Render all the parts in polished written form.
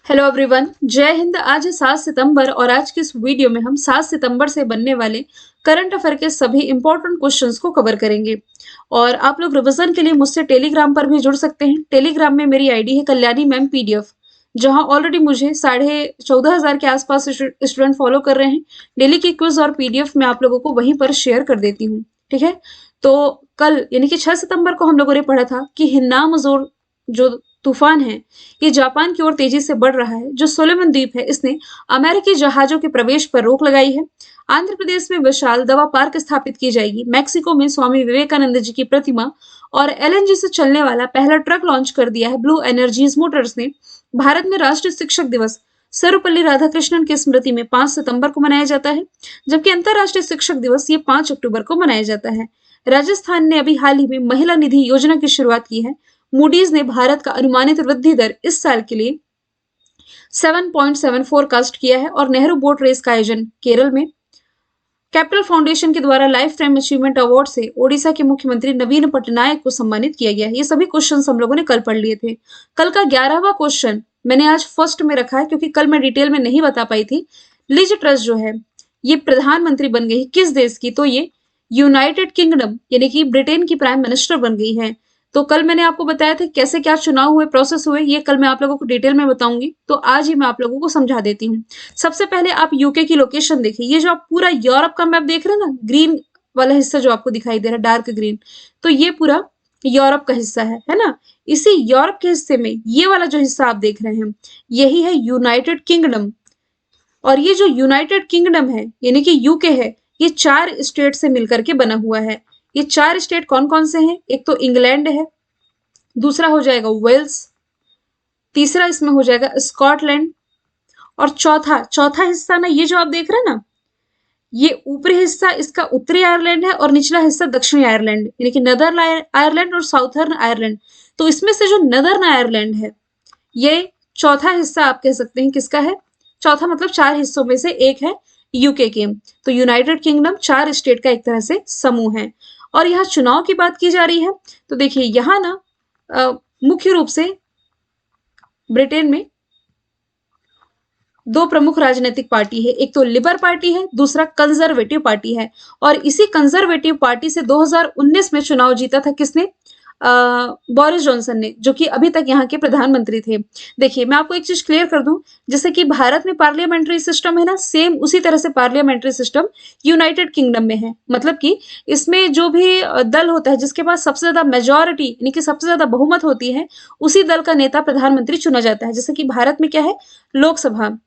Hello everyone, जय हिंद। आज है 7 सितंबर और आज की इस वीडियो में हम 7 सितंबर से बनने वाले करंट अफेयर के सभी इंपॉर्टेंट क्वेश्चंस को कवर करेंगे। और आप लोग रिवीजन के लिए मुझसे टेलीग्राम पर भी जुड़ सकते हैं। टेलीग्राम में मेरी आईडी है कल्याणी मैम पीडीएफ, जहां ऑलरेडी मुझे 14,500 के आसपास स्टूडेंट फॉलो कर रहे हैं। डेली की क्विज और पीडीएफ मैं आप लोगों को वहीं पर शेयर कर देती हूँ। ठीक है, तो कल यानी कि 6 सितंबर को हम लोगों ने पढ़ा था कि हिन्नाम जो तूफान है, ये जापान की ओर तेजी से बढ़ रहा है। जो सोलोमन द्वीप है, इसने अमेरिकी जहाजों के प्रवेश पर रोक लगाई है। आंध्र प्रदेश में विशाल दवा पार्क स्थापित की जाएगी। मैक्सिको में स्वामी विवेकानंद जी की प्रतिमा और एलएनजी से चलने वाला पहला ट्रक लॉन्च कर दिया है ब्लू एनर्जीज मोटर्स ने। भारत में राष्ट्रीय शिक्षक दिवस सर्वपल्ली राधाकृष्णन की स्मृति में 5 सितंबर को मनाया जाता है, जबकि अंतर्राष्ट्रीय शिक्षक दिवस ये 5 अक्टूबर को मनाया जाता है। राजस्थान ने अभी हाल ही में महिला निधि योजना की शुरुआत की है। मूडीज ने भारत का अनुमानित वृद्धि दर इस साल के लिए 7.7 फोरकास्ट किया है। और नेहरू बोट रेस का आयोजन केरल में। कैपिटल फाउंडेशन के द्वारा लाइफ टाइम अचीवमेंट अवार्ड से ओडिशा के मुख्यमंत्री नवीन पटनायक को सम्मानित किया गया है। ये सभी क्वेश्चन हम लोगों ने कल पढ़ लिए थे। कल का 11वां क्वेश्चन मैंने आज फर्स्ट में रखा है, क्योंकि कल मैं डिटेल में नहीं बता पाई थी। लिज ट्रस जो है, ये प्रधानमंत्री बन गई है किस देश की? तो ये यूनाइटेड किंगडम यानी कि ब्रिटेन की प्राइम मिनिस्टर बन गई है। तो कल मैंने आपको बताया था कैसे क्या चुनाव हुए, प्रोसेस हुए, ये कल मैं आप लोगों को डिटेल में बताऊंगी। तो आज ही मैं आप लोगों को समझा देती हूँ। सबसे पहले आप यूके की लोकेशन देखिए। ये जो आप पूरा यूरोप का मैप देख रहे हैं ना, ग्रीन वाला हिस्सा जो आपको दिखाई दे रहा है, डार्क ग्रीन, तो ये पूरा यूरोप का हिस्सा है ना। इसी यूरोप के हिस्से में ये वाला जो हिस्सा आप देख रहे हैं, यही है यूनाइटेड किंगडम। और ये जो यूनाइटेड किंगडम है यानी कि यूके है, ये 4 स्टेट से मिलकर के बना हुआ है। ये 4 स्टेट कौन कौन से हैं? एक तो इंग्लैंड है, दूसरा हो जाएगा वेल्स, तीसरा इसमें हो जाएगा स्कॉटलैंड, और चौथा चौथा हिस्सा ना, ये जो आप देख रहे हैं ना, ये ऊपरी हिस्सा इसका उत्तरी आयरलैंड है और निचला हिस्सा दक्षिणी आयरलैंड यानी कि नदर्न आयरलैंड और साउथर्न आयरलैंड। तो इसमें से जो नदर्न आयरलैंड है, ये चौथा हिस्सा आप कह सकते हैं किसका है? चौथा मतलब 4 हिस्सों में से एक है यूके के। तो यूनाइटेड किंगडम 4 स्टेट का एक तरह से समूह है। और यहाँ चुनाव की बात की जा रही है, तो देखिए यहाँ ना मुख्य रूप से ब्रिटेन में 2 प्रमुख राजनीतिक पार्टी है। एक तो लिबर पार्टी है, दूसरा कंजर्वेटिव पार्टी है। और इसी कंजर्वेटिव पार्टी से 2019 में चुनाव जीता था किसने? बोरिस जॉनसन ने, जो कि अभी तक यहाँ के प्रधानमंत्री थे। देखिए मैं आपको एक चीज क्लियर कर दूं, जैसे कि भारत में पार्लियामेंट्री सिस्टम है ना, सेम उसी तरह से पार्लियामेंट्री सिस्टम यूनाइटेड किंगडम में है। मतलब कि इसमें जो भी दल होता है जिसके पास सबसे ज्यादा मेजोरिटी यानी कि सबसे ज्यादा बहुमत होती है, उसी दल का नेता प्रधानमंत्री चुना जाता है। जैसे कि भारत में क्या है, लोकसभा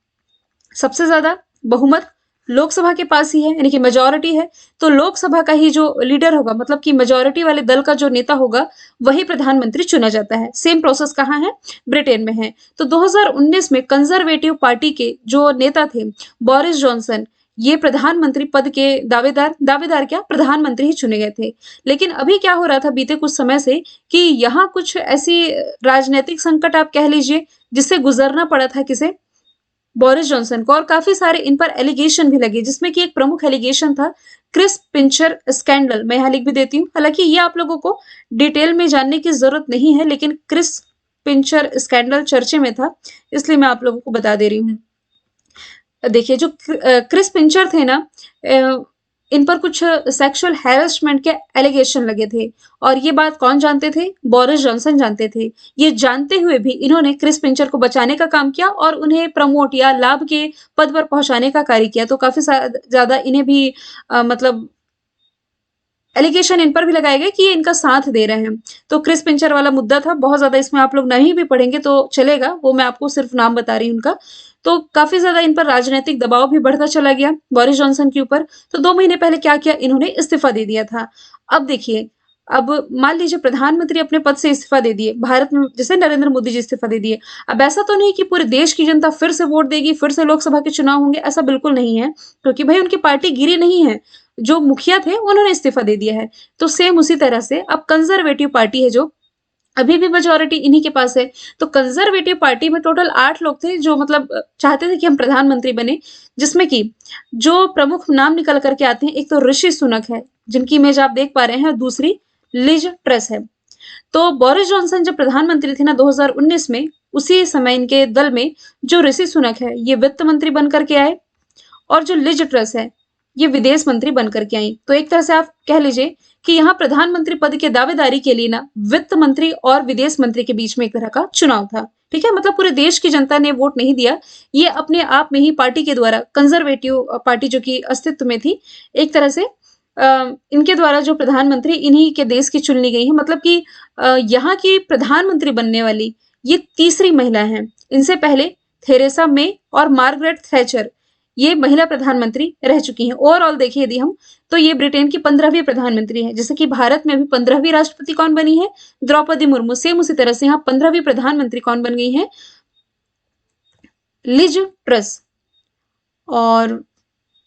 सबसे ज्यादा बहुमत लोकसभा के पास ही है यानी कि मेजोरिटी है। तो लोकसभा का ही जो लीडर होगा, मतलब कि मेजोरिटी वाले दल का जो नेता होगा, वही प्रधानमंत्री चुना जाता है। सेम प्रोसेस कहाँ है? ब्रिटेन में है। तो 2019 में कंजर्वेटिव पार्टी के जो नेता थे बोरिस जॉनसन, ये प्रधानमंत्री पद के दावेदार क्या, प्रधानमंत्री ही चुने गए थे। लेकिन अभी क्या हो रहा था बीते कुछ समय से, कि यहाँ कुछ ऐसी राजनीतिक संकट आप कह लीजिए जिससे गुजरना पड़ा था किसे? बोरिस जॉनसन को। और काफी सारे इन पर एलिगेशन भी लगे, जिसमें कि एक प्रमुख एलिगेशन था क्रिस पिंचर स्कैंडल। मैं यहाँ लिख भी देती हूँ, हालांकि ये आप लोगों को डिटेल में जानने की जरूरत नहीं है, लेकिन क्रिस पिंचर स्कैंडल चर्चे में था, इसलिए मैं आप लोगों को बता दे रही हूँ। देखिए जो क्रिस पिंचर थे ना, इन पर कुछ सेक्सुअल हैरेसमेंट के एलिगेशन लगे थे। और ये बात कौन जानते थे? बोरिस जॉनसन जानते थे। ये जानते हुए भी इन्होंने क्रिस पिंचर को बचाने का काम किया और उन्हें प्रमोट या लाभ के पद पर पहुंचाने का कार्य किया। तो काफी ज्यादा इन्हें भी मतलब एलिगेशन इन पर भी लगाए गए कि ये इनका साथ दे रहे हैं। तो क्रिस पिंचर वाला मुद्दा था, बहुत ज्यादा इसमें आप लोग नहीं भी पढ़ेंगे तो चलेगा, वो मैं आपको सिर्फ नाम बता रही हूँ उनका। तो काफी ज्यादा इन पर राजनीतिक दबाव भी बढ़ता चला गया बोरिस जॉनसन के ऊपर। तो 2 महीने पहले क्या किया, इन्होंने इस्तीफा दे दिया था। अब देखिए, अब मान लीजिए प्रधानमंत्री अपने पद से इस्तीफा दे दिए, भारत में जैसे नरेंद्र मोदी जी इस्तीफा दे दिए। अब ऐसा तो नहीं कि पूरे देश की जनता फिर से वोट देगी, फिर से लोकसभा के चुनाव होंगे, ऐसा बिल्कुल नहीं है, क्योंकि भाई उनकी पार्टी गिरी नहीं है। जो मुखिया थे उन्होंने इस्तीफा दे दिया है। तो सेम उसी तरह से अब कंजर्वेटिव पार्टी है, जो अभी भी मेजोरिटी इन्हीं के पास है। तो कंजर्वेटिव पार्टी में टोटल 8 लोग थे जो मतलब चाहते थे कि हम प्रधानमंत्री बने, जिसमें कि जो प्रमुख नाम निकल करके आते हैं, एक तो ऋषि सुनक है जिनकी इमेज आप देख पा रहे हैं, और दूसरी लिज ट्रस है। तो बोरिस जॉनसन जब प्रधानमंत्री थे ना 2019 में, उसी समय इनके दल में जो ऋषि सुनक है ये वित्त मंत्री बनकर के आए और जो लिज ट्रस है ये विदेश मंत्री बनकर के आई। तो एक तरह से आप कह लीजिए कि यहाँ प्रधानमंत्री पद के दावेदारी के लिए ना वित्त मंत्री और विदेश मंत्री के बीच में एक तरह का चुनाव था। ठीक है, मतलब पूरे देश की जनता ने वोट नहीं दिया, ये अपने आप में ही पार्टी के द्वारा, कंजर्वेटिव पार्टी जो कि अस्तित्व में थी, एक तरह से इनके द्वारा जो प्रधानमंत्री इन्हीं के देश की चुन ली गई है। मतलब कि यहाँ की प्रधानमंत्री बनने वाली ये तीसरी महिला हैं। इनसे पहले थेरेसा मे और मार्गरेट थैचर ये महिला प्रधानमंत्री रह चुकी हैं। ओवरऑल देखिए यदि हम, तो ये ब्रिटेन की 15वीं प्रधानमंत्री है। जैसे कि भारत में अभी 15वीं राष्ट्रपति कौन बनी है? द्रौपदी मुर्मू। सेम उसी तरह से यहाँ 15वीं प्रधानमंत्री कौन बन गई है? Liz Truss. और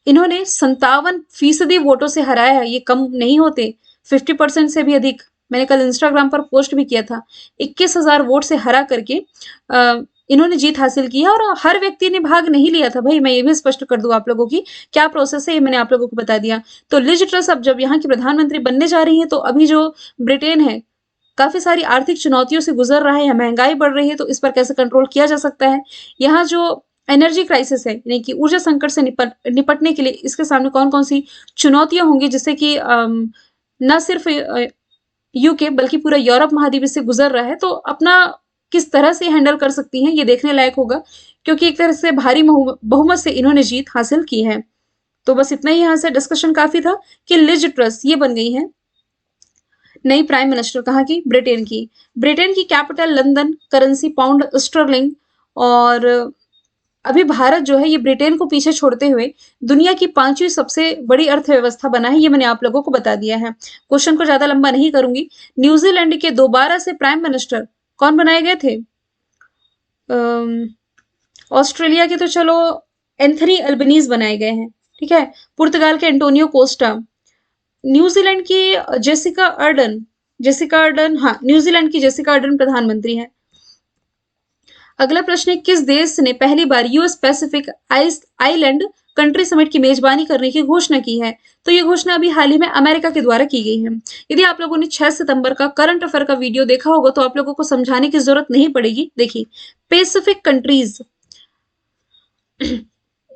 इन्होंने 57% वोटों से हराया है। ये कम नहीं होते, 50% से भी अधिक। मैंने कल इंस्टाग्राम पर पोस्ट भी किया था। 21,000 वोट से हरा करके इन्होंने जीत हासिल की है। और हर व्यक्ति ने भाग नहीं लिया था भाई, मैं ये भी स्पष्ट कर दूं आप लोगों की क्या प्रोसेस है, ये मैंने आप लोगों को बता दिया। तो लिज ट्रस अब जब यहाँ की प्रधानमंत्री बनने जा रही है, तो अभी जो ब्रिटेन है काफी सारी आर्थिक चुनौतियों से गुजर रहा है, महंगाई बढ़ रही है, तो इस पर कैसे कंट्रोल किया जा सकता है। यहाँ जो एनर्जी क्राइसिस है, यानी कि ऊर्जा संकट से निपटने के लिए इसके सामने कौन कौन सी चुनौतियां होंगी, जिससे कि न सिर्फ यूके बल्कि पूरा यूरोप महाद्वीप से गुजर रहा है, तो अपना किस तरह से हैंडल कर सकती हैं, ये देखने लायक होगा। क्योंकि एक तरह से भारी बहुमत से इन्होंने जीत हासिल की है। तो बस इतना ही यहाँ से डिस्कशन काफी था कि लिज ट्रस ये बन गई है नई प्राइम मिनिस्टर। कहाँ की? ब्रिटेन की। ब्रिटेन की capital London, currency pound sterling. और अभी भारत जो है ये ब्रिटेन को पीछे छोड़ते हुए दुनिया की 5वीं सबसे बड़ी अर्थव्यवस्था बना है। ये मैंने आप लोगों को बता दिया है। क्वेश्चन को ज्यादा लंबा नहीं करूंगी। न्यूजीलैंड के दोबारा से प्राइम मिनिस्टर कौन बनाए गए थे? ऑस्ट्रेलिया के तो चलो एंथनी अल्बनीज बनाए गए हैं। ठीक है। पुर्तगाल के एंटोनियो कोस्टा। न्यूजीलैंड की जेसिका अर्डन, हाँ, न्यूजीलैंड की जेसिका अर्डन प्रधानमंत्री है। अगला प्रश्न है, किस देश ने पहली बार US Pacific island country summit की मेजबानी करने की घोषणा की है? तो ये घोषणा अभी हाल ही में अमेरिका के द्वारा की गई है। यदि आप लोगों ने 6 सितंबर का करंट अफेयर का वीडियो देखा होगा तो आप लोगों को समझाने की जरूरत नहीं पड़ेगी। देखिए, पैसिफिक कंट्रीज,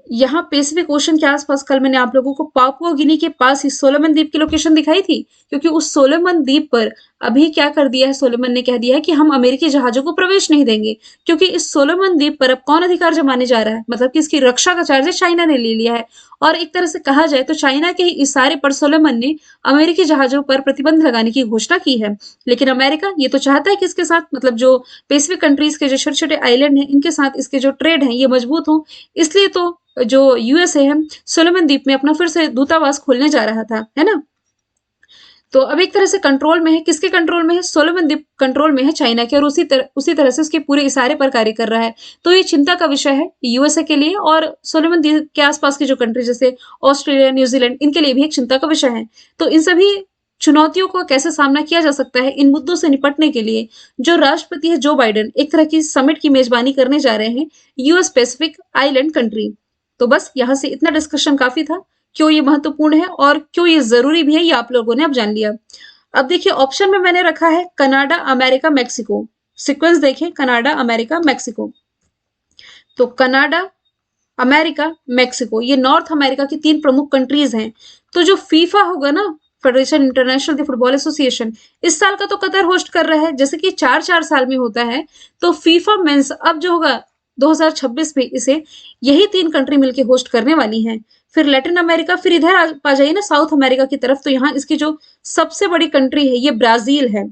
यहाँ पैसिफिक ओशन के आसपास कल मैंने आप लोगों को पापुआ गिनी के पास ही सोलोमन द्वीप की लोकेशन दिखाई थी, क्योंकि उस सोलोमन द्वीप पर अभी क्या कर दिया है, सोलोमन ने कह दिया है कि हम अमेरिकी जहाजों को प्रवेश नहीं देंगे, क्योंकि इस सोलोमन द्वीप पर अब कौन अधिकार जमाने जा रहा है, मतलब कि इसकी रक्षा का चार्ज चाइना ने ले लिया है। और एक तरह से कहा जाए तो चाइना के ही इशारे पर सोलोमन ने अमेरिकी जहाजों पर प्रतिबंध लगाने की घोषणा की है। लेकिन अमेरिका ये तो चाहता है कि इसके साथ, मतलब जो पैसिफिक कंट्रीज के जो छोटे छोटे आइलैंड हैं, इनके साथ इसके जो ट्रेड है ये मजबूत हो। इसलिए तो जो यूएसए है सोलोमन द्वीप में अपना फिर से दूतावास खोलने जा रहा था, है ना। तो अब एक तरह से कंट्रोल में है, किसके कंट्रोल में है? सोलोमन द्वीप कंट्रोल में है चाइना के, और उसी तरह से उसके पूरे इशारे पर कार्य कर रहा है। तो ये चिंता का विषय है यूएसए के लिए, और सोलोमन द्वीप के आसपास की जो कंट्री जैसे ऑस्ट्रेलिया, न्यूजीलैंड, इनके लिए भी एक चिंता का विषय है। तो इन सभी चुनौतियों का कैसे सामना किया जा सकता है, इन मुद्दों से निपटने के लिए जो राष्ट्रपति है जो बाइडेन एक तरह की समिट की मेजबानी करने जा रहे हैं, यूएस पैसिफिक आइलैंड कंट्री। तो बस यहाँ से इतना डिस्कशन काफी था। क्यों ये महत्वपूर्ण है और क्यों ये जरूरी भी है, ये आप लोगों ने अब जान लिया। अब देखिए, ऑप्शन में मैंने रखा है कनाडा, अमेरिका, मैक्सिको। सीक्वेंस देखें, कनाडा, अमेरिका, मैक्सिको। तो कनाडा, अमेरिका, मैक्सिको, ये नॉर्थ अमेरिका की 3 प्रमुख कंट्रीज हैं। तो जो फीफा होगा ना, federation international the football association, इस साल का तो कतर होस्ट कर रहा है, जैसे कि 4-4 साल में होता है। तो फीफा मेंस अब जो होगा 2026 में, इसे यही 3 कंट्री मिलकर होस्ट करने वाली हैं। फिर लैटिन अमेरिका, फिर इधर आ जाइए ना साउथ अमेरिका की तरफ, तो यहाँ इसकी जो सबसे बड़ी कंट्री है ये ब्राजील है,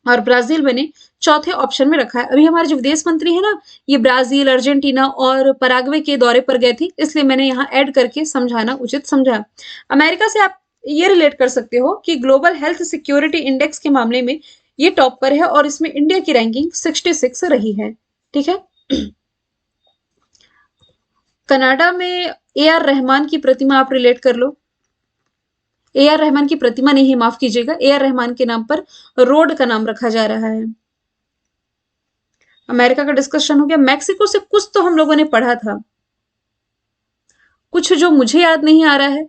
और ब्राजील मैंने चौथे ऑप्शन में रखा है। अभी हमारे जो विदेश मंत्री है ना, ये ब्राजील, अर्जेंटीना और पराग्वे के दौरे पर गए थे, इसलिए मैंने यहाँ ऐड करके समझाना उचित समझा। अमेरिका से आप ये रिलेट कर सकते हो कि ग्लोबल हेल्थ सिक्योरिटी इंडेक्स के मामले में ये टॉप पर है, और इसमें इंडिया की रैंकिंग 66 रही है। ठीक है। कनाडा में ए.आर. रहमान की प्रतिमा आप रिलेट कर लो। ए.आर. रहमान की प्रतिमा नहीं, माफ कीजिएगा, ए.आर. रहमान के नाम पर रोड का नाम रखा जा रहा है। अमेरिका का डिस्कशन हो गया। मैक्सिको से कुछ तो हम लोगों ने पढ़ा था, कुछ जो मुझे याद नहीं आ रहा है।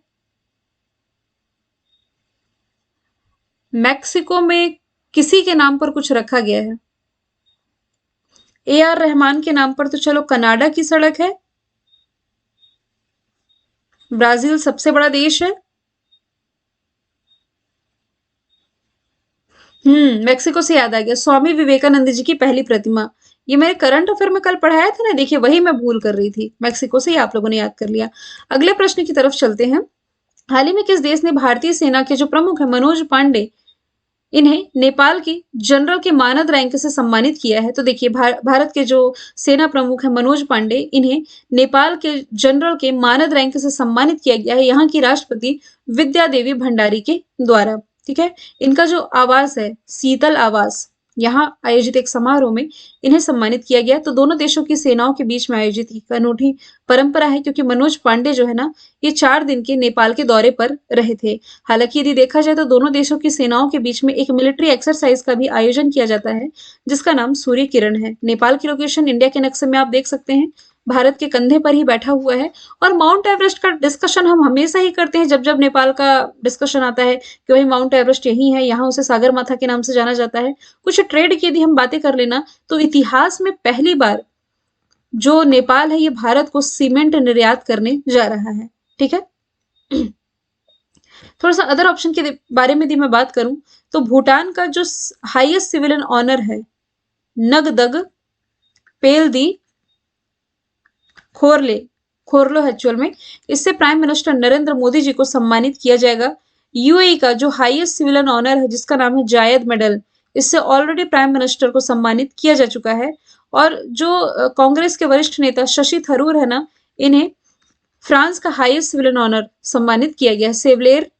मैक्सिको में किसी के नाम पर कुछ रखा गया है। AR रहमान के नाम पर तो चलो कनाडा की सड़क है। ब्राजील सबसे बड़ा देश है। मेक्सिको से याद आ गया, स्वामी विवेकानंद जी की पहली प्रतिमा। ये मेरे करंट अफेयर में कल पढ़ाया था ना, देखिए वही मैं भूल कर रही थी, मेक्सिको से ही आप लोगों ने याद कर लिया। अगले प्रश्न की तरफ चलते हैं। हाल ही में किस देश ने भारतीय सेना के जो प्रमुख है मनोज पांडे, इन्हें नेपाल की जनरल के मानद रैंक से सम्मानित किया है? तो देखिए भारत के जो सेना प्रमुख है मनोज पांडे, इन्हें नेपाल के जनरल के मानद रैंक से सम्मानित किया गया है यहाँ की राष्ट्रपति विद्या देवी भंडारी के द्वारा। ठीक है, इनका जो आवास है शीतल आवास, यहाँ आयोजित एक समारोह में इन्हें सम्मानित किया गया। तो दोनों देशों की सेनाओं के बीच में आयोजित एक अनूठी परंपरा है, क्योंकि मनोज पांडे जो है ना, ये 4 दिन के नेपाल के दौरे पर रहे थे। हालांकि यदि देखा जाए तो दोनों देशों की सेनाओं के बीच में एक मिलिट्री एक्सरसाइज का भी आयोजन किया जाता है, जिसका नाम सूर्य किरण है। नेपाल की लोकेशन इंडिया के नक्शे में आप देख सकते हैं, भारत के कंधे पर ही बैठा हुआ है। और माउंट एवरेस्ट का डिस्कशन हम हमेशा ही करते हैं, जब जब नेपाल का डिस्कशन आता है कि वही माउंट एवरेस्ट यही है, यहाँ उसे सागर माथा के नाम से जाना जाता है। कुछ ट्रेड की यदि हम बातें कर लेना, तो इतिहास में पहली बार जो नेपाल है ये भारत को सीमेंट निर्यात करने जा रहा है। ठीक है, थोड़ा सा अदर ऑप्शन के बारे में यदि मैं बात करूं, तो भूटान का जो हाईएस्ट सिविलियन ऑनर है नगदग पेलदी खोरलो एक्चुअल में, इससे प्राइम मिनिस्टर नरेंद्र मोदी जी को सम्मानित किया जाएगा। यूएई का जो हाईएस्ट सिविलियन ऑनर है जिसका नाम है जायद मेडल, इससे ऑलरेडी प्राइम मिनिस्टर को सम्मानित किया जा चुका है। और जो कांग्रेस के वरिष्ठ नेता शशि थरूर है ना, इन्हें फ्रांस का हाईएस्ट सिविलियन ऑनर सम्मानित किया गया है, सेवलेर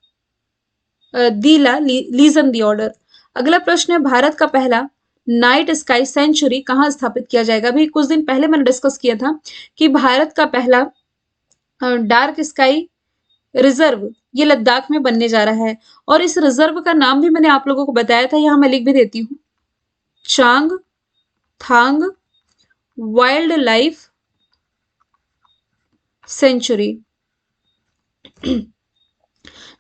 दीला लीजन दी ऑर्डर। अगला प्रश्न है, भारत का पहला नाइट स्काई सेंचुरी कहाँ स्थापित किया जाएगा? अभी कुछ दिन पहले मैंने डिस्कस किया था कि भारत का पहला डार्क स्काई रिजर्व ये लद्दाख में बनने जा रहा है। और इस रिजर्व का नाम भी मैंने आप लोगों को बताया था, यहां मैं लिख भी देती हूँ, चांग थांग वाइल्ड लाइफ सेंचुरी।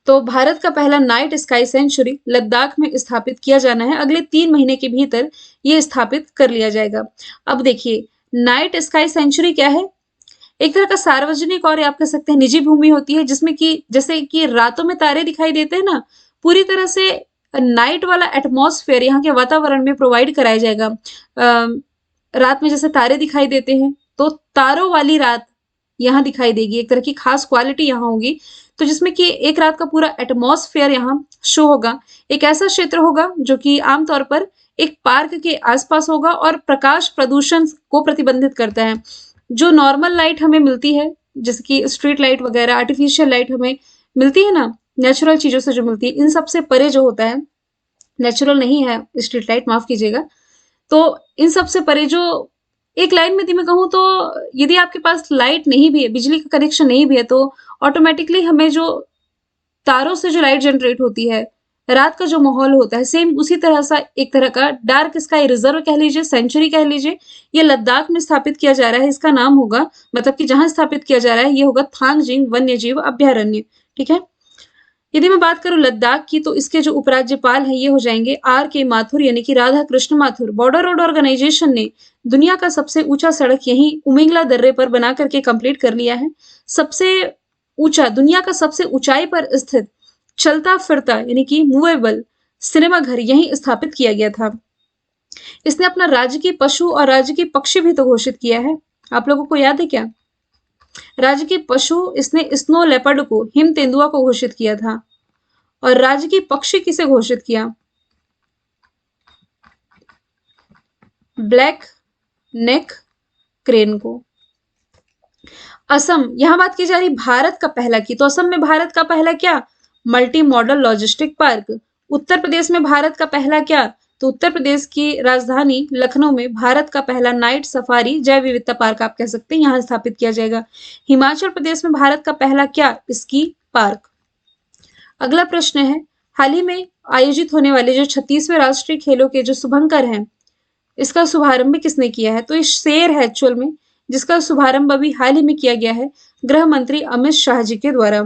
तो भारत का पहला नाइट स्काई सेंचुरी लद्दाख में स्थापित किया जाना है, अगले 3 महीने के भीतर ये स्थापित कर लिया जाएगा। अब देखिए, नाइट स्काई सेंचुरी क्या है? एक तरह का सार्वजनिक और आप कह सकते हैं निजी भूमि होती है, जिसमें कि जैसे कि रातों में तारे दिखाई देते हैं ना, पूरी तरह से नाइट वाला एटमॉस्फेयर यहाँ के वातावरण में प्रोवाइड कराया जाएगा। रात में जैसे तारे दिखाई देते हैं, तो तारों वाली रात यहाँ दिखाई देगी, एक तरह की खास क्वालिटी यहाँ होगी। तो जिसमें कि एक रात का पूरा एटमॉस्फेयर यहाँ शो होगा। एक ऐसा क्षेत्र होगा जो कि आमतौर पर एक पार्क के आसपास होगा और प्रकाश प्रदूषण को प्रतिबंधित करता है। जो नॉर्मल लाइट हमें मिलती है, जैसे कि स्ट्रीट लाइट वगैरह, आर्टिफिशियल लाइट हमें मिलती है ना, नेचुरल चीजों से जो मिलती है, इन सबसे परे जो होता है, नेचुरल नहीं है स्ट्रीट लाइट, माफ कीजिएगा, तो इन सबसे परे जो एक लाइन में यदि मैं कहूँ तो यदि आपके पास लाइट नहीं भी है, बिजली का कनेक्शन नहीं भी है, तो ऑटोमेटिकली हमें जो तारों से जो लाइट जनरेट होती है, रात का जो माहौल होता है, सेम उसी तरह सा एक तरह का डार्क स्काई रिजर्व कह लीजिए, सेंचुरी कह लीजिए, ये लद्दाख में स्थापित किया जा रहा है। इसका नाम होगा, मतलब कि जहां स्थापित किया जा रहा है, ये होगा थांगजिंग वन्यजीव अभ्यारण्य। ठीक है, यदि मैं बात करूं लद्दाख की, तो इसके जो उपराज्यपाल हैं ये हो जाएंगे R.K. माथुर, यानी कि Radha Krishna Mathur. Border road organisation ने दुनिया का सबसे ऊंचा सड़क यही उमिंगला दर्रे पर बना करके कंप्लीट कर लिया है। सबसे ऊंचा, दुनिया का सबसे ऊंचाई पर स्थित चलता फिरता यानी कि मूवेबल सिनेमा घर यहीं स्थापित किया गया था। इसने अपना राज्य की पशु और राज्य की पक्षी भी तो घोषित किया है, आप लोगों को याद है क्या? राज्य की पशु इसने स्नो लेपर्ड को, हिम तेंदुआ को घोषित किया था। और राज्य की पक्षी किसे घोषित किया? ब्लैक नेक क्रेन को। असम, यहां बात की जा रही भारत का पहला की, तो असम में भारत का पहला क्या? Multi modal logistic park. Uttar Pradesh में भारत का पहला क्या? तो उत्तर प्रदेश की राजधानी लखनऊ में भारत का पहला नाइट सफारी जैव विविधता पार्क आप कह सकते हैं, यहां स्थापित किया जाएगा। हिमाचल प्रदेश में भारत का पहला क्या? Ski park. अगला प्रश्न है, हाल ही में आयोजित होने वाले जो 36वें राष्ट्रीय खेलों के जो शुभंकर हैं, इसका शुभारंभ किसने किया है? तो ये शेर है एक्चुअल में, जिसका शुभारंभ अभी हाल ही में किया गया है गृह मंत्री अमित शाह जी के द्वारा।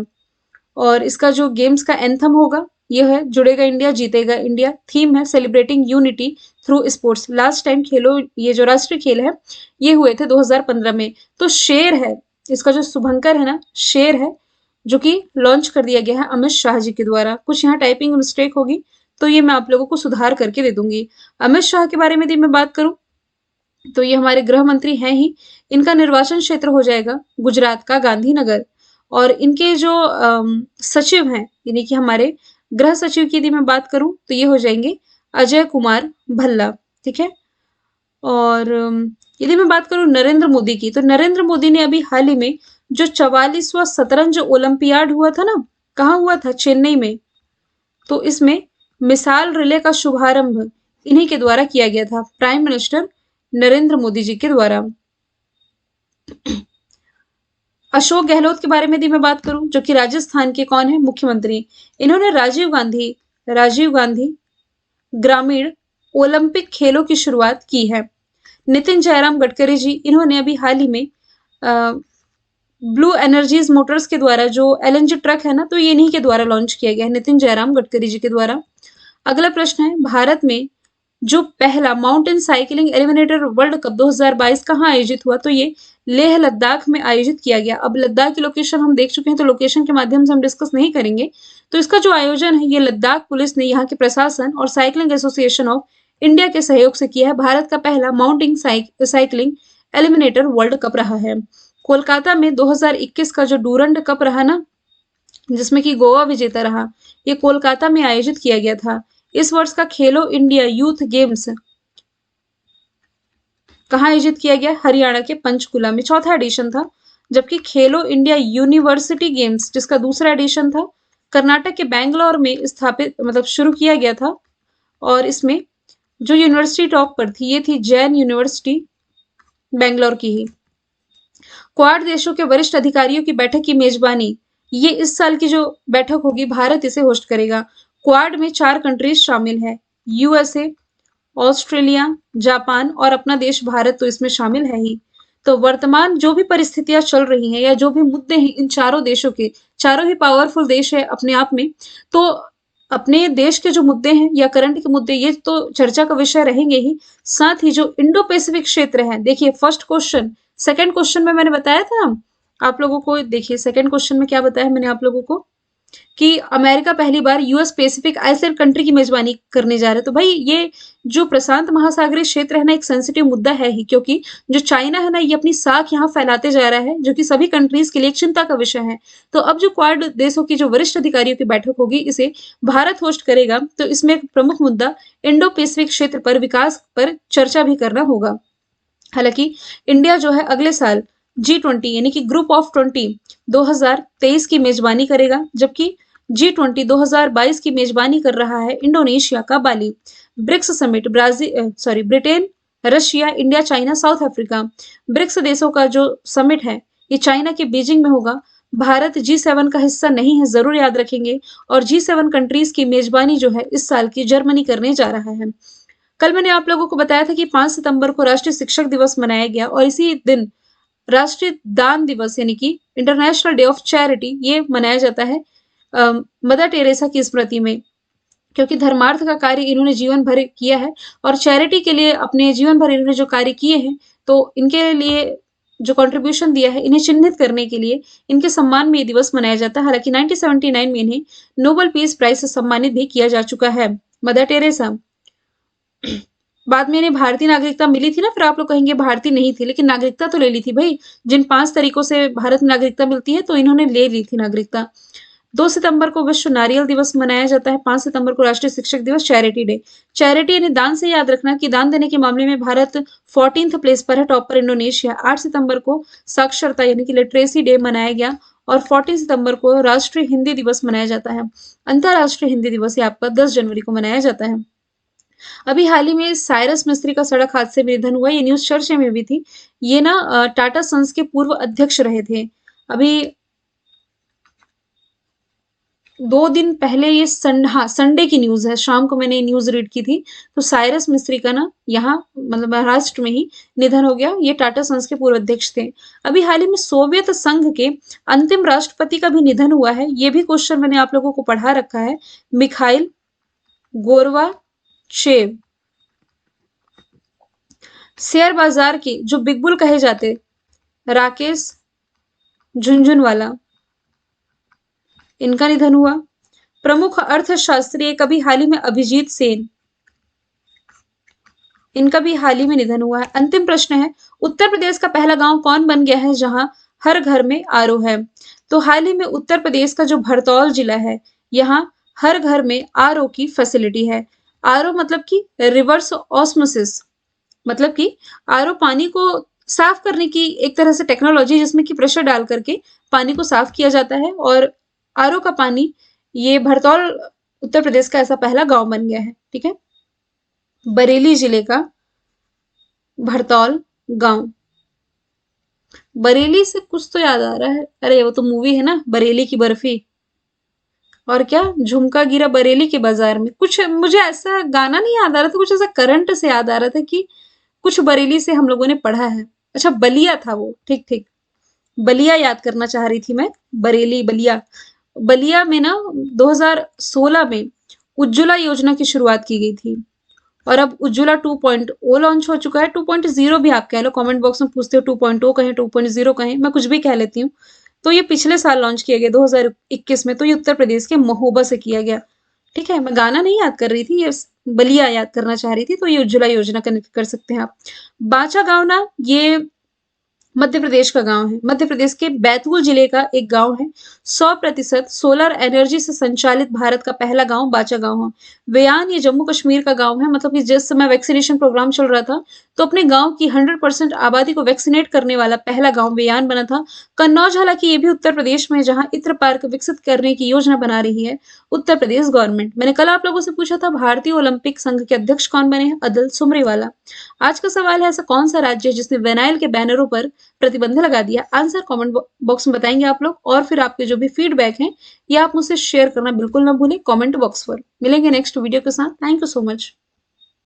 और इसका जो गेम्स का एंथम होगा ये है जुड़ेगा इंडिया जीतेगा इंडिया। थीम है celebrating unity through sports. Last time खेलो ये जो राष्ट्रीय खेल है ये हुए थे 2015 में। तो शेर है इसका जो शुभंकर है ना, शेर है जो कि लॉन्च कर दिया गया है अमित शाह जी के द्वारा। कुछ यहाँ टाइपिंग मिस्टेक होगी तो ये मैं आप लोगों को सुधार करके दे दूंगी। अमित शाह के बारे में यदि मैं बात करूं तो ये हमारे गृह मंत्री हैं ही। इनका निर्वाचन क्षेत्र हो जाएगा गुजरात का गांधीनगर। और इनके जो सचिव हैं यानी कि हमारे गृह सचिव की यदि मैं बात करूं तो ये हो जाएंगे अजय कुमार भल्ला। ठीक है। और यदि मैं बात करूं नरेंद्र मोदी की, तो नरेंद्र मोदी ने अभी हाल ही में जो 44वां शतरंज ओलंपियाड हुआ था ना, कहाँ हुआ था? चेन्नई में। तो इसमें मिसाल रिले का शुभारंभ इन्हीं के द्वारा किया गया था, प्राइम मिनिस्टर नरेंद्र मोदी जी के द्वारा। अशोक गहलोत के बारे में यदि मैं बात करूं, जो कि राजस्थान के कौन है? मुख्यमंत्री। इन्होंने राजीव गांधी ग्रामीण ओलंपिक खेलों की शुरुआत की है। नितिन जयराम गडकरी जी, इन्होंने अभी हाल ही में ब्लू एनर्जीज मोटर्स के द्वारा जो एलएनजी ट्रक है ना, तो ये इन्हीं के द्वारा लॉन्च किया गया है, नितिन जयराम गडकरी जी के द्वारा। अगला प्रश्न है, भारत में जो पहला mountain cycling eliminator world cup 2022 कहाँ आयोजित हुआ? तो ये लेह लद्दाख में आयोजित किया गया। अब लद्दाख की लोकेशन हम देख चुके हैं तो लोकेशन के माध्यम से हम डिस्कस नहीं करेंगे। तो इसका जो आयोजन है ये लद्दाख पुलिस ने, यहाँ के प्रशासन और साइकिलिंग एसोसिएशन ऑफ इंडिया के सहयोग से किया है। भारत का पहला mountain cycling eliminator world cup रहा है। कोलकाता में 2021 का जो डूरंड कप रहा ना, जिसमें कि गोवा विजेता रहा, ये कोलकाता में आयोजित किया गया था। इस वर्ष का खेलो इंडिया यूथ गेम्स कहाँ आयोजित किया गया? हरियाणा के पंचकुला में, चौथा एडिशन था। जबकि खेलो इंडिया यूनिवर्सिटी गेम्स जिसका दूसरा एडिशन था कर्नाटक के बैंगलोर में स्थापित शुरू किया गया था। और इसमें जो यूनिवर्सिटी टॉप पर थी ये थी जैन यूनिवर्सिटी बैंगलोर की ही। क्वाड देशों के वरिष्ठ अधिकारियों की बैठक की मेजबानी, ये इस साल की जो बैठक होगी भारत इसे होस्ट करेगा। क्वाड में 4 कंट्रीज शामिल है, यूएसए, ऑस्ट्रेलिया, जापान और अपना देश भारत तो इसमें शामिल है ही। तो वर्तमान जो भी परिस्थितियां चल रही हैं या जो भी मुद्दे हैं इन चारों देशों के, चारों ही पावरफुल देश है अपने आप में, तो अपने देश के जो मुद्दे हैं या करंट के मुद्दे ये तो चर्चा का विषय रहेंगे ही। साथ ही जो इंडो पैसिफिक क्षेत्र है, देखिए फर्स्ट क्वेश्चन, सेकंड क्वेश्चन में मैंने बताया था ना आप लोगों को, देखिए सेकंड क्वेश्चन में क्या बताया मैंने आप लोगों को कि अमेरिका पहली बार यूएस पैसिफिक आइसलैंड कंट्री की मेजबानी करने जा रहा है। तो भाई ये जो प्रशांत महासागरीय क्षेत्र है ना, एक सेंसिटिव मुद्दा है ही, क्योंकि जो चाइना है ना ये अपनी साख यहाँ फैलाते जा रहा है, जो कि सभी कंट्रीज के लिए एक चिंता का विषय है। तो अब जो क्वाड देशों की जो वरिष्ठ अधिकारियों की बैठक होगी इसे भारत होस्ट करेगा। तो इसमें एक प्रमुख मुद्दा इंडो पैसिफिक क्षेत्र पर विकास पर चर्चा भी करना होगा। हालांकि इंडिया जो है अगले साल G20 यानी कि ग्रुप ऑफ 20 2023 की मेजबानी करेगा, जबकि G20 2022 की मेजबानी कर रहा है इंडोनेशिया का Bali. BRICS summit Britain, Russia, India, China, South Africa, BRICS देशों का जो समिट है ये चाइना के बीजिंग में होगा। भारत G7 का हिस्सा नहीं है, जरूर याद रखेंगे। और G7 कंट्रीज की मेजबानी जो है इस साल की जर्मनी करने जा रहा है। कल मैंने आप लोगों को बताया था कि 5 सितंबर को राष्ट्रीय शिक्षक दिवस मनाया गया और इसी दिन राष्ट्रीय दान दिवस यानी कि इंटरनेशनल डे ऑफ चैरिटी ये मनाया जाता है मदर टेरेसा की स्मृति में, क्योंकि धर्मार्थ का कार्य इन्होंने जीवन भर किया है और चैरिटी के लिए अपने जीवन भर इन्होंने जो कार्य किए हैं तो इनके लिए जो कंट्रीब्यूशन दिया है इन्हें चिन्हित करने के लिए इनके सम्मान में ये दिवस मनाया जाता है। हालांकि 1979 में इन्हें नोबेल पीस प्राइज से सम्मानित भी किया जा चुका है मदर टेरेसा। बाद में इन्हें भारतीय नागरिकता मिली थी ना, फिर आप लोग कहेंगे भारतीय नहीं थी, लेकिन नागरिकता तो ले ली थी भाई। जिन 5 तरीकों से भारत में नागरिकता मिलती है तो इन्होंने ले ली थी नागरिकता। 2 सितंबर को विश्व नारियल दिवस मनाया जाता है। 5 सितंबर को राष्ट्रीय शिक्षक दिवस, चैरिटी डे। चैरिटी यानी दान से याद रखना कि दान देने के मामले में भारत 14th प्लेस पर है, टॉप पर इंडोनेशिया। 8 सितंबर को साक्षरता यानी कि लिटरेसी डे मनाया गया और 14 सितंबर को राष्ट्रीय हिंदी दिवस मनाया जाता है। अंतर्राष्ट्रीय हिंदी दिवस ये आपका 10 जनवरी को मनाया जाता है। अभी हाल ही में साइरस मिस्त्री का सड़क हादसे में निधन हुआ, ये न्यूज चर्चा में भी थी। ये ना टाटा सन्स के पूर्व अध्यक्ष रहे थे। अभी 2 दिन पहले ये संडे की न्यूज़ है, शाम को मैंने ये न्यूज़ रीड की थी। तो साइरस मिस्त्री का ना यहाँ मतलब महाराष्ट्र में ही निधन हो गया। ये टाटा सन्स के पूर्व अध्यक्ष थे। अभी हाल ही में सोवियत संघ के अंतिम राष्ट्रपति का भी निधन हुआ है। ये भी क्वेश्चन मैंने आप लोगों को पढ़ा रखा है। Mikhail Gorbachev. शेयर बाजार के जो बिग बुल कहे जाते, राकेश झुनझुनवाला, इनका निधन हुआ। प्रमुख अर्थशास्त्री कभी हाल ही में अभिजीत सेन, इनका भी हाल ही में निधन हुआ है। अंतिम प्रश्न है, उत्तर प्रदेश का पहला गांव कौन बन गया है जहां हर घर में आरओ है? तो हाल ही में उत्तर प्रदेश का जो भरतौल जिला है, यहाँ हर घर में आरओ की फैसिलिटी है। आरओ मतलब कि रिवर्स ऑस्मोसिस, मतलब कि आरओ पानी को साफ करने की एक तरह से टेक्नोलॉजी, जिसमें कि प्रेशर डाल करके पानी को साफ किया जाता है। और आरओ का पानी, ये भरतौल उत्तर प्रदेश का ऐसा पहला गांव बन गया है। ठीक है, बरेली जिले का भरतौल गांव। बरेली से कुछ तो याद आ रहा है, अरे वो तो मूवी है ना, बरेली की बर्फी। और क्या, झुमका गिरा बरेली के बाजार में, कुछ मुझे ऐसा गाना नहीं याद आ रहा था, कुछ ऐसा करंट से याद आ रहा था कि कुछ बरेली से हम लोगों ने पढ़ा है। अच्छा, बलिया था वो, ठीक ठीक, बलिया याद करना चाह रही थी मैं, बरेली बलिया। बलिया में ना 2016 में उज्ज्वला योजना की शुरुआत की गई थी। और अब उज्ज्वला 2.0 लॉन्च हो चुका है। 2.0 भी आप कह लो, कमेंट बॉक्स में पूछते हो 2.0 कहें 2.0 कहें, मैं कुछ भी कह लेती हूँ। तो ये पिछले साल लॉन्च किया गया 2021 में। तो ये उत्तर प्रदेश के महोबा से किया गया। ठीक है, मैं गाना नहीं याद कर रही थी, ये बलिया याद करना चाह रही थी। तो ये उज्ज्वला योजना कनेक्ट कर सकते हैं आप। बाचा गांव ना, ये मध्य प्रदेश का गांव है। मध्य प्रदेश के बैतूल जिले का एक गांव है। 100% सोलर एनर्जी से संचालित भारत का पहला गांव बाचा गांव है। वेयान ये जम्मू कश्मीर का गांव है। मतलब कि जिस समय वैक्सीनेशन प्रोग्राम चल रहा था, तो अपने गांव की 100% आबादी को वैक्सीनेट करने वाला पहला गांव वेयान बना था। कन्नौज, हालांकि ये भी उत्तर प्रदेश में, जहां इत्र पार्क विकसित करने की योजना बना रही है उत्तर प्रदेश गवर्नमेंट। मैंने कल आप लोगों से पूछा था, भारतीय ओलंपिक संघ के अध्यक्ष कौन बने हैं? अदल सुमरीवाला। आज का सवाल है, ऐसा कौन सा राज्य है जिसने वेनाइल के बैनरों पर प्रतिबंध लगा दिया? आंसर कमेंट बॉक्स में बताएंगे आप लोग। और फिर आपके जो भी फीडबैक हैं, ये आप मुझसे शेयर करना बिल्कुल ना भूलें कमेंट बॉक्स पर। मिलेंगे नेक्स्ट वीडियो के साथ। Thank you so much.